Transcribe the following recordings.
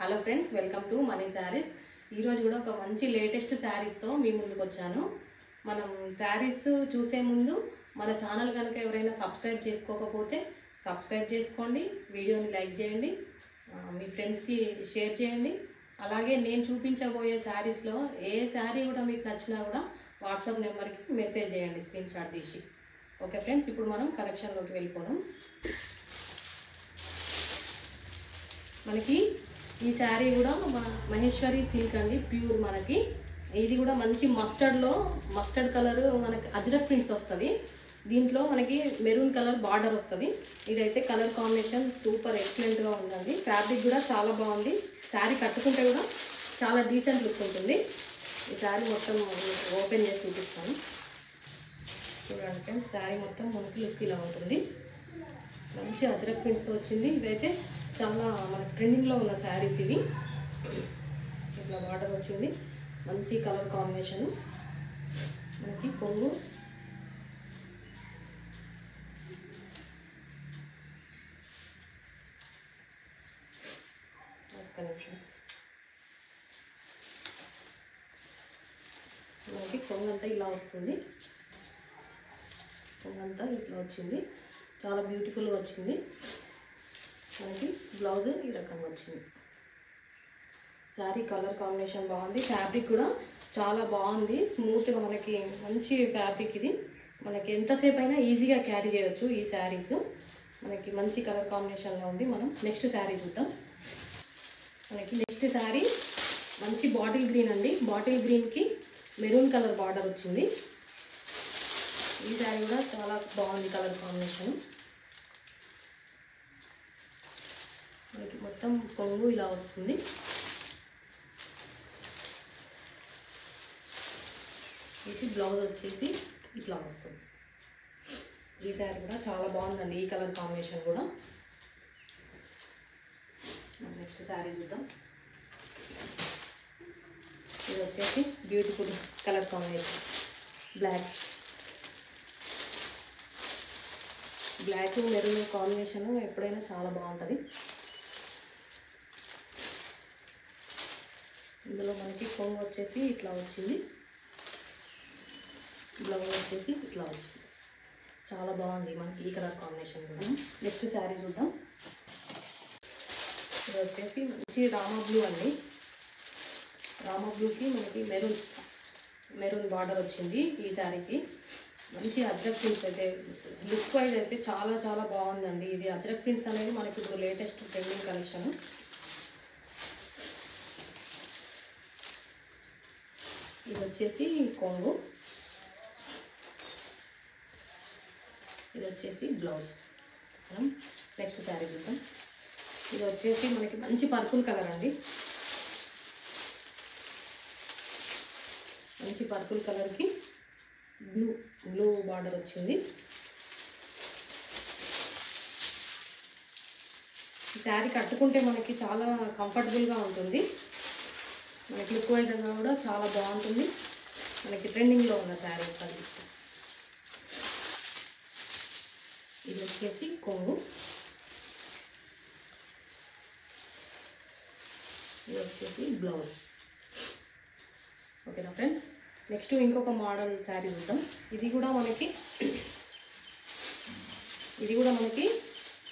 Hello friends, welcome to money saris. ఈరోజు కూడా ఒక మంచి లేటెస్ట్ శారీస్తో మీ ముందుకు వచ్చాను. మనం శారీస్ చూసే ముందు మన ఛానల్ కనుక ఎవరైనా సబ్స్క్రైబ్ చేసుకోకపోతే సబ్స్క్రైబ్ చేసుకోండి, వీడియోని లైక్ చేయండి, మీ ఫ్రెండ్స్కి షేర్ చేయండి. అలాగే నేను చూపించబోయే శారీస్లో ఏ శారీ కూడా మీకు నచ్చినా కూడా వాట్సాప్ నెంబర్కి మెసేజ్ చేయండి స్క్రీన్ షాట్ తీసి. ఓకే ఫ్రెండ్స్, ఇప్పుడు మనం కలెక్షన్లోకి వెళ్ళిపోదాం. మనకి ఈ శారీ కూడా మహేశ్వరి సిల్క్ అండి, ప్యూర్. మనకి ఇది కూడా మంచి మస్టర్డ్ కలర్, మనకి అజ్రక్ ప్రింట్స్ వస్తుంది. దీంట్లో మనకి మెరూన్ కలర్ బార్డర్ వస్తుంది. ఇదైతే కలర్ కాంబినేషన్ సూపర్ ఎక్సలెంట్గా ఉందండి. ఫ్యాబ్రిక్ కూడా చాలా బాగుంది. శారీ కట్టుకుంటే కూడా చాలా డీసెంట్ లుక్ ఉంటుంది. ఈ శారీ మొత్తం ఓపెన్ చేసి చూపిస్తాను, చూడండి ఫ్రెండ్స్. శారీ మొత్తం మనకి లుక్ ఇలా ఉంటుంది. మంచి అజ్రక్ ప్రింట్స్తో వచ్చింది. ఇదైతే చాలా మనకి ట్రెండింగ్లో ఉన్న శారీస్ ఇవి. ఇట్లా బార్డర్ వచ్చింది, మంచి కలర్ కాంబినేషన్. మనకి కొంగు ఒక్క నిమిషం. మనకి కొంగంతా ఇలా వస్తుంది. కొంగంతా ఇట్లా వచ్చింది, చాలా బ్యూటిఫుల్గా వచ్చింది. మనకి బ్లౌజ్ ఈ రకంగా వచ్చింది. శారీ కలర్ కాంబినేషన్ బాగుంది. ఫ్యాబ్రిక్ కూడా చాలా బాగుంది, స్మూత్గా మనకి మంచి ఫ్యాబ్రిక్. ఇది మనకి ఎంతసేపు అయినా ఈజీగా క్యారీ చేయవచ్చు ఈ శారీస్. మనకి మంచి కలర్ కాంబినేషన్లో ఉంది. మనం నెక్స్ట్ శారీ చూద్దాం. మనకి నెక్స్ట్ శారీ మంచి బాటిల్ గ్రీన్ అండి. బాటిల్ గ్రీన్కి మెరూన్ కలర్ బార్డర్ వచ్చింది. ఈ శారీ కూడా చాలా బాగుంది కలర్ కాంబినేషన్. మనకి మొత్తం కొంగు ఇలా వస్తుంది. ఇది బ్లౌజ్ వచ్చేసి ఇట్లా వస్తుంది. ఈ శారీ కూడా చాలా బాగుందండి, ఈ కలర్ కాంబినేషన్ కూడా. నెక్స్ట్ శారీ చూద్దాం. ఇది వచ్చేసి beautiful colour combination, black maroon combination ఎప్పుడైనా చాలా బాగుంటుంది. ఇందులో మనకి కొంగు వచ్చేసి ఇట్లా వచ్చింది, బ్లౌజ్ వచ్చేసి ఇట్లా వచ్చింది. చాలా బాగుంది మనకి ఈ కలర్ కాంబినేషన్ కూడా. నెక్స్ట్ శారీ చూద్దాం. ఇది వచ్చేసి మంచి రామా బ్లూ అండి. రామా బ్లూకి మనకి మెరూన్ బార్డర్ వచ్చింది. ఈ శారీకి మంచి అజ్రక్ ప్రింట్స్ అయితే లుక్ వైజ్ అయితే చాలా చాలా బాగుందండి. ఇది అజ్రక్ ప్రింట్స్ అనేది మనకి ఇప్పుడు లేటెస్ట్ ట్రెండింగ్ కలెక్షన్. ఇది వచ్చేసి కొంగు, ఇది వచ్చేసి బ్లౌజ్. మనం నెక్స్ట్ శారీ చూద్దాం. ఇది వచ్చేసి మనకి మంచి పర్పుల్ కలర్ అండి. మంచి పర్పుల్ కలర్కి బ్లూ బార్డర్ వచ్చింది. ఈ శారీ కట్టుకుంటే మనకి చాలా కంఫర్టబుల్గా ఉంటుంది. మనకి లుక్ వైజ్గా కూడా చాలా బాగుంటుంది. మనకి ట్రెండింగ్లో ఉన్న శారీ అది. ఇది వచ్చేసి కొంగు, ఇది వచ్చేసి బ్లౌజ్. ఓకేనా ఫ్రెండ్స్, నెక్స్ట్ ఇంకొక మోడల్ శారీ చూద్దాం. ఇది కూడా మనకి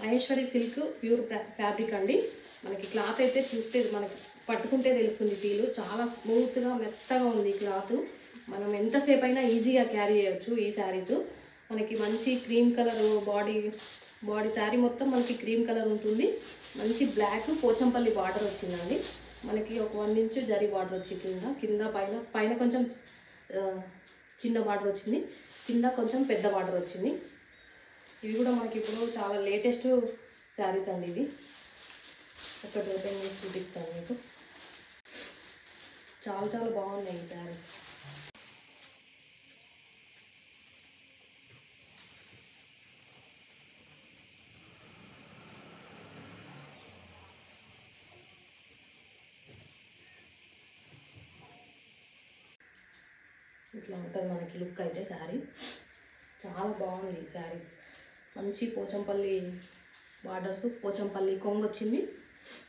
మహేశ్వరి సిల్క్ ప్యూర్ ఫ్యాబ్రిక్ అండి. మనకి క్లాత్ అయితే చూస్తే మనకి పట్టుకుంటే తెలుస్తుంది ఫీల్. చాలా స్మూత్గా మెత్తగా ఉంది క్లాత్. మనం ఎంతసేపు అయినా ఈజీగా క్యారీ చేయవచ్చు ఈ శారీస్. మనకి మంచి క్రీమ్ కలర్ బాడీ శారీ మొత్తం మనకి క్రీమ్ కలర్ ఉంటుంది. మంచి బ్లాక్ పోచంపల్లి బార్డర్ వచ్చిందండి. మనకి ఒక 1 ఇంచ్ జరీ బార్డర్ వచ్చి కింద పైన కొంచెం చిన్న బార్డర్ వచ్చింది, కింద కొంచెం పెద్ద బార్డర్ వచ్చింది. ఇవి కూడా మనకి ఇప్పుడు చాలా లేటెస్ట్ శారీస్ అండి. ఇవి ఒకటి ఓపెన్ చేసి చూపిస్తాను మీకు. చాలా చాలా బాగున్నాయి ఈ శారీస్. ఇట్లా ఉంటుంది మనకి లుక్ అయితే. శారీ చాలా బాగుంది. ఈ శారీస్ మంచి పోచంపల్లి బార్డర్స్, పోచంపల్లి కొంగు వచ్చింది.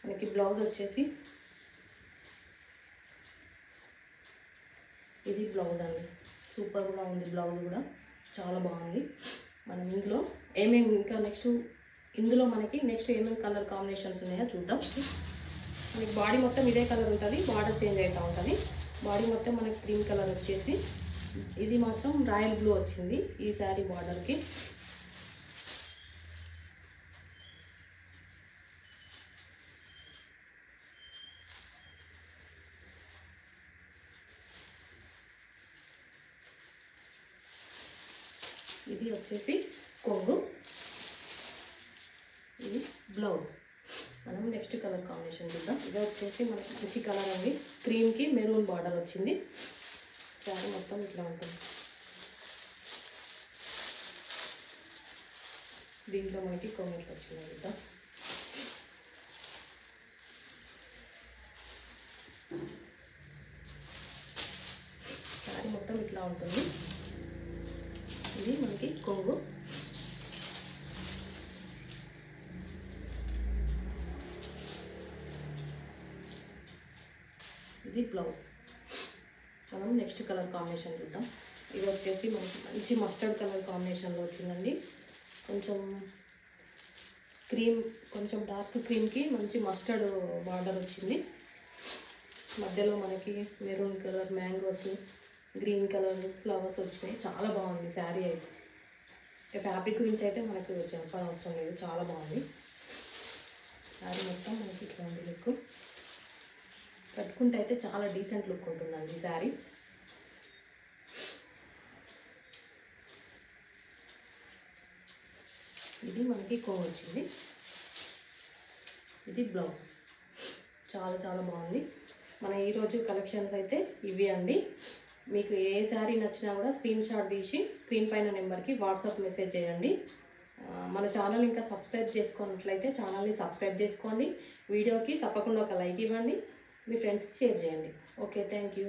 మనకి బ్లౌజ్ వచ్చేసి ఇది బ్లౌజ్ అండి. సూపర్గా ఉంది బ్లౌజ్ కూడా, చాలా బాగుంది. మనం ఇందులో ఏమేమి ఇంకా ఇందులో మనకి నెక్స్ట్ ఏమేమి కలర్ కాంబినేషన్స్ ఉన్నాయో చూద్దాం. మనకి బాడీ మొత్తం ఇదే కలర్ ఉంటుంది, బార్డర్ చేంజ్ అవుతూ ఉంటుంది. బాడీ మొత్తం మనకి క్రీమ్ కలర్ వచ్చేసి, ఇది మాత్రం రాయల్ బ్లూ వచ్చింది ఈ శారీ బార్డర్కి. ఇది వచ్చేసి కొంగు, ఇది బ్లౌజ్. మనం నెక్స్ట్ కలర్ కాంబినేషన్ చూద్దాం. ఇది వచ్చేసి మనకి మంచి కలర్ అండి, క్రీమ్కి మెరూన్ బార్డర్ వచ్చింది. శారీ మొత్తం ఇట్లా ఉంటుంది. దీంట్లో మనకి కొంగు ఇట్లా వచ్చింది చూద్దాం. శారీ మొత్తం ఇట్లా ఉంటుంది. ఇది మనకి కొంగు. ఇది బ్లౌజ్. మనం నెక్స్ట్ కలర్ కాంబినేషన్ చూద్దాం. ఇది వచ్చేసి మనకి మంచి మస్టర్డ్ కలర్ కాంబినేషన్లో వచ్చిందండి. కొంచెం డార్క్ క్రీమ్కి మంచి మస్టర్డ్ బార్డర్ వచ్చింది. మధ్యలో మనకి maroon colour mangoes, green colour flowers వచ్చినాయి. చాలా బాగుంది శారీ అయితే. ఫ్యాబ్రిక్ గురించి అయితే మనకు చెప్పాల్సిన అవసరం లేదు, చాలా బాగుంది. శారీ మొత్తం మనకి ఇట్లా ఉంది లుక్. కట్టుకుంటే అయితే చాలా డీసెంట్ లుక్ ఉంటుందండి శారీ. ఇది మనకి కొంగు వచ్చింది. ఇది బ్లౌజ్. చాలా చాలా బాగుంది. మన ఈరోజు కలెక్షన్స్ అయితే ఇవి అండి. మీకు ఏ శారీ నచ్చినా కూడా స్క్రీన్ షాట్ తీసి స్క్రీన్ పైన నెంబర్కి వాట్సాప్ మెసేజ్ చేయండి. మన ఛానల్ ఇంకా సబ్స్క్రైబ్ చేసుకున్నట్లయితే ఛానల్ని సబ్స్క్రైబ్ చేసుకోండి. వీడియోకి తప్పకుండా ఒక లైక్ ఇవ్వండి, మీ ఫ్రెండ్స్కి షేర్ చేయండి. Okay, thank you.